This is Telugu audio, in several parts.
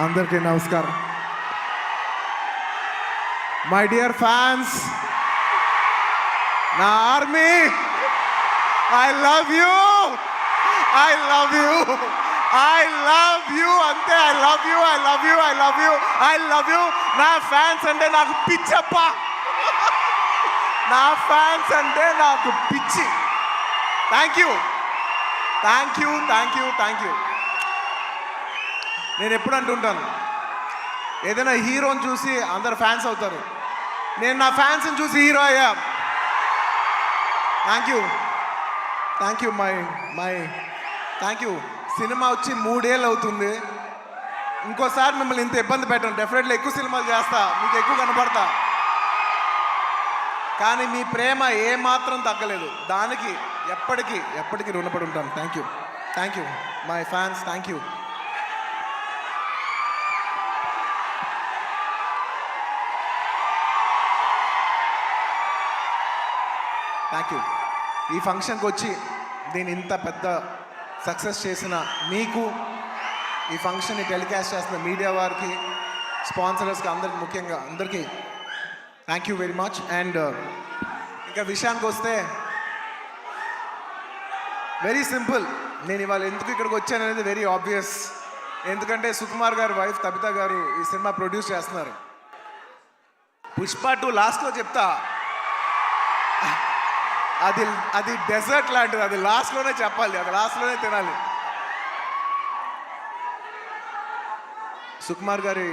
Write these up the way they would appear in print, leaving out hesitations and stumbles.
అందరికీ నమస్కారం. మై డియర్ ఫ్యాన్స్, నా army, I love you, I love you, I love you, అంతే. I love you, I love you, I love you, I love you. నా ఫ్యాన్స్ అంటే నాకు పిచ్చప్ప, నా ఫ్యాన్స్ అంటే నాకు పిచ్చి. Thank you, thank you, thank you, thank you. నేను ఎప్పుడు అంటుంటాను, ఏదైనా హీరోని చూసి అందరు ఫ్యాన్స్ అవుతారు, నేను నా ఫ్యాన్స్ని చూసి హీరో అయ్యా. Thank you, thank you, my thank you. Cinema వచ్చి 3 ఏళ్ళు అవుతుంది. ఇంకోసారి మిమ్మల్ని ఇంత ఇబ్బంది పెట్టను. డెఫినెట్లీ ఎక్కువ సినిమాలు చేస్తా, మీకు ఎక్కువ కనపడతా. కానీ మీ ప్రేమ ఏమాత్రం తగ్గలేదు. దానికి ఎప్పటికీ రుణపడి ఉంటాను. Thank you, thank you my fans, thank you. Thank you. ఈ ఫంక్షన్కి వచ్చి దీన్ని ఇంత పెద్ద సక్సెస్ చేసిన మీకు, ఈ ఫంక్షన్ని టెలికాస్ట్ చేస్తున్న మీడియా వారికి, స్పాన్సరర్స్కి, అందరికి, ముఖ్యంగా అందరికీ thank you very much. And ఇంకా విషయానికి వస్తే వెరీ సింపుల్. నేను ఇవాళ ఎందుకు ఇక్కడికి వచ్చాను అనేది వెరీ ఆబ్వియస్. ఎందుకంటే సుకుమార్ గారు వైఫ్ తబిత గారు ఈ సినిమా ప్రొడ్యూస్ చేస్తున్నారు. పుష్ప 2 లాస్ట్లో చెప్తా, అది డెజర్ట్ లాంటిది. అది లాస్ట్లోనే చెప్పాలి, అది లాస్ట్లోనే తినాలి. సుకుమార్ గారి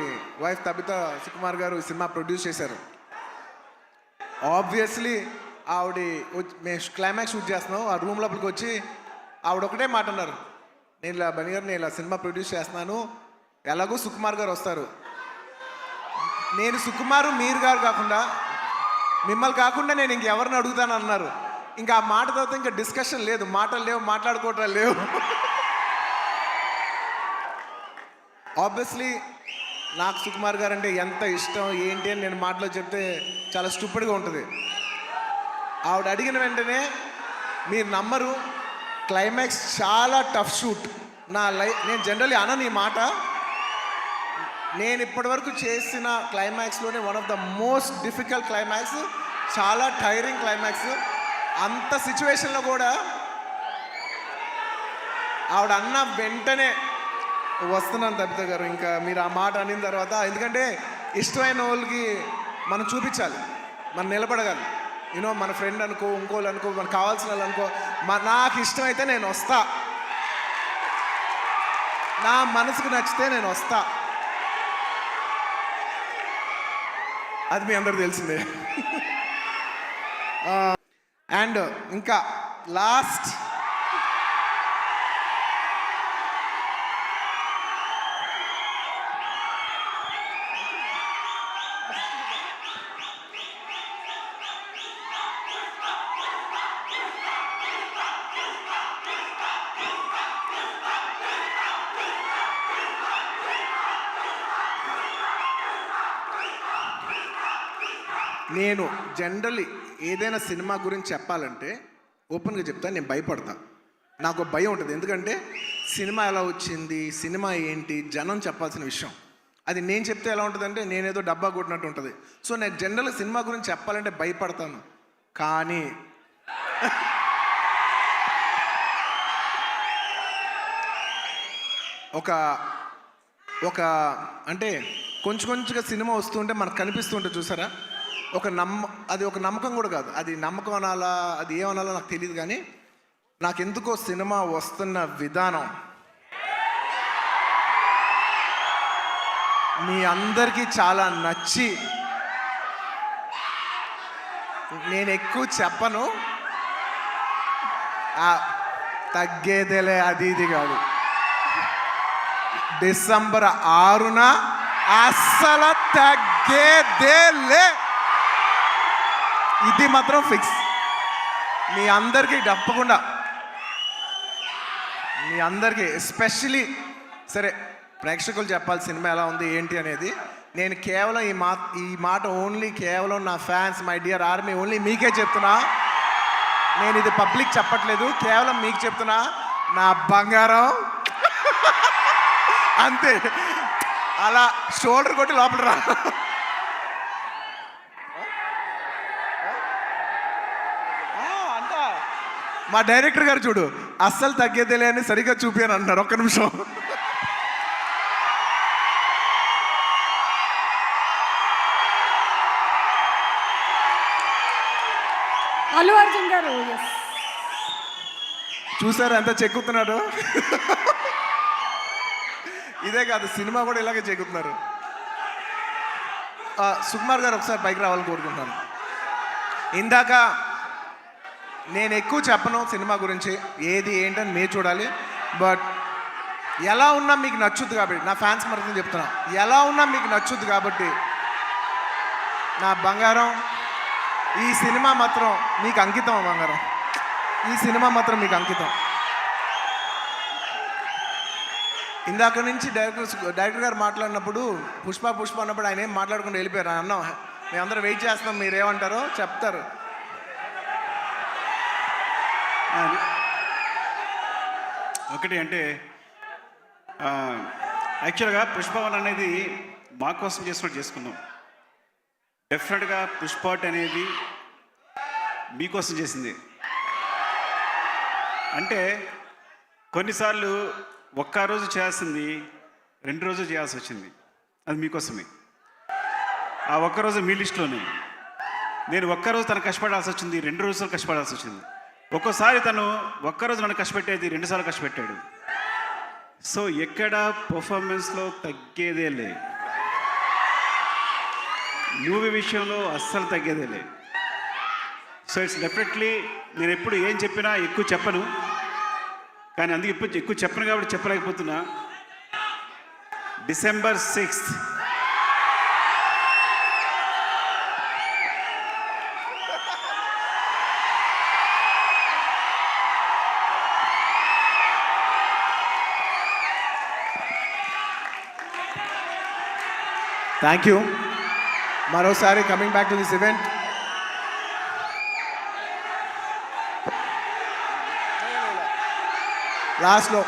వైఫ్ తబిత సుకుమార్ గారు ఈ సినిమా ప్రొడ్యూస్ చేశారు. ఆబ్వియస్లీ ఆవిడ మేము క్లైమాక్స్ షూట్ చేస్తున్నాం. ఆ రూమ్ లోపలికి వచ్చి ఆవిడ ఒకటే మాట అన్నారు, నేను ఇలా సినిమా ప్రొడ్యూస్ చేస్తున్నాను, ఎలాగో సుకుమార్ గారు వస్తారు. నేను సుకుమారు మీరు గారు కాకుండా, మిమ్మల్ని కాకుండా నేను ఇంకెవరిని అడుగుతాను అన్నారు. ఇంకా ఆ మాట తర్వాత ఇంకా డిస్కషన్ లేదు, మాటలు లేవు, మాట్లాడుకోవటం లేవు. ఆబ్వియస్లీ నాకు సుకుమార్ గారు అంటే ఎంత ఇష్టం ఏంటి అని నేను మాటలో చెప్తే చాలా స్టూపిడ్గా ఉంటుంది. ఆవిడ అడిగిన వెంటనే మీరు నమ్మరు, క్లైమాక్స్ చాలా టఫ్ షూట్. నేను జనరల్లీ అనను ఈ మాట. నేను ఇప్పటివరకు చేసిన క్లైమాక్స్లోనే one of the most difficult climax, చాలా టైరింగ్ క్లైమాక్స్. అంత సిచ్యువేషన్లో కూడా ఆవిడ అన్న వెంటనే వస్తున్నాను తబిత గారు, ఇంకా మీరు ఆ మాట అనిన తర్వాత, ఎందుకంటే ఇష్టమైన వాళ్ళకి మనం చూపించాలి, మనం నిలబడగాలి. యూనో మన ఫ్రెండ్ అనుకో, ఇంకోళ్ళు అనుకో, మనకు కావాల్సిన వాళ్ళు అనుకో, నాకు ఇష్టమైతే నేను వస్తా, నా మనసుకు నచ్చితే నేను వస్తా. అది మీ అందరూ తెలిసిందే. అండ్ ఇంకా లాస్ట్, నేను జనరల్లీ ఏదైనా సినిమా గురించి చెప్పాలంటే ఓపెన్గా చెప్తాను, నేను భయపడతా. నాకు భయం ఉంటుంది. ఎందుకంటే సినిమా ఎలా వచ్చింది, సినిమా ఏంటి, జనం చెప్పాల్సిన విషయం. అది నేను చెప్తే ఎలా ఉంటుందంటే నేనేదో డబ్బా కొట్టినట్టు ఉంటుంది. సో నేను జనరల్గా సినిమా గురించి చెప్పాలంటే భయపడతాను. కానీ ఒక అంటే కొంచెంగా సినిమా వస్తుంటే మనకు కనిపిస్తుంటుంది చూసారా, అది ఒక నమ్మకం కూడా కాదు. అది నమ్మకం అనాలా, అది ఏమనాలో నాకు తెలియదు. కానీ నాకెందుకో సినిమా వస్తున్న విధానం మీ అందరికీ చాలా నచ్చి, నేను ఎక్కువ చెప్పను, తగ్గేదేలే అది ఇది కాదు. డిసెంబర్ 6న అస్సలు తగ్గేదేలే. ఇది మాత్రం ఫిక్స్. మీ అందరికీ తప్పకుండా, మీ అందరికీ ఎస్పెషలీ సరే ప్రేక్షకులు చెప్పాలి సినిమా ఎలా ఉంది ఏంటి అనేది. నేను కేవలం ఈ మాట ఓన్లీ కేవలం నా fans, my dear army, only మీకే చెప్తున్నా. నేను ఇది పబ్లిక్ చెప్పట్లేదు, కేవలం మీకు చెప్తున్నా. నా బంగారం అంతే. అలా షోల్డర్ కొట్టి లోపల రా. అంట మా డైరెక్టర్ గారు చూడు, అస్సలు తగ్గేదేలే అని సరిగ్గా చూపాను అంటున్నారు. ఒక్క నిమిషం. అల్లు అర్జున్ గారు చూసారు ఎంత చెక్కుతున్నారు. ఇదే కాదు, సినిమా కూడా ఇలాగే చెక్కుతున్నారు. సుకుమార్ గారు ఒకసారి పైకి రావాలని కోరుకుంటున్నాను. ఇందాక నేను ఎక్కువ చెప్పను సినిమా గురించి, ఏది ఏంటని మీరు చూడాలి. బట్ ఎలా ఉన్నా మీకు నచ్చుద్ది కాబట్టి, నా ఫ్యాన్స్ మరొకటి చెప్తున్నా, ఎలా ఉన్నా మీకు నచ్చుద్ది కాబట్టి నా బంగారం, ఈ సినిమా మాత్రం మీకు అంకితం. బంగారం, ఈ సినిమా మాత్రం మీకు అంకితం. ఇందాక నుంచి డైరెక్టర్ గారు మాట్లాడినప్పుడు పుష్ప అన్నప్పుడు ఆయన ఏం మాట్లాడకుండా వెళ్ళిపోయారు. అన్నాం మేమందరం వెయిట్ చేస్తున్నాం, మీరేమంటారో చెప్తారు. ఒకటి అంటే యాక్చువల్గా పుష్పవన్ అనేది మా కోసం చేసుకున్నట్టు చేసుకున్నాం. డెఫినెట్గా పుష్పాట్ అనేది మీకోసం చేసింది. అంటే కొన్నిసార్లు ఒక్క రోజు చేయాల్సింది 2 రోజులు చేయాల్సి వచ్చింది. అది మీకోసమే. ఆ ఒక్కరోజు మీ లిస్టులోనే. నేను ఒక్కరోజు తను కష్టపడాల్సి వచ్చింది, 2 రోజులు కష్టపడాల్సి వచ్చింది. ఒక్కోసారి తను ఒక్కరోజు నన్ను కష్టపెట్టేది 2 సార్లు కష్టపెట్టాడు. సో ఎక్కడ పర్ఫార్మెన్స్లో తగ్గేదేలే, మూవీ విషయంలో అస్సలు తగ్గేదేలే. సో ఇట్స్ డెఫినెట్లీ నేను ఎప్పుడు ఏం చెప్పినా ఎక్కువ చెప్పను, కానీ అందుకే ఇప్పుడు ఎక్కువ చెప్పను కాబట్టి చెప్పలేకపోతున్నా. December 6th thank you. మరోసారి coming back to this event, లాస్ట్లో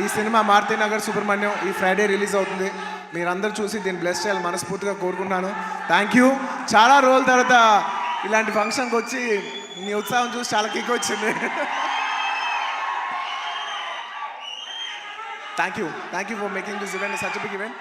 ఈ సినిమా మారుతినగర్ సుబ్రహ్మణ్యం ఈ ఫ్రైడే రిలీజ్ అవుతుంది. మీరందరూ చూసి దీన్ని బ్లెస్ చేయాలి మనస్ఫూర్తిగా కోరుకుంటున్నాను. Thank you. చాలా రోజుల తర్వాత ఇలాంటి ఫంక్షన్కి వచ్చి మీ ఉత్సాహం చూసి చాలా కిక్ వచ్చింది. Thank you for making this event such a big event.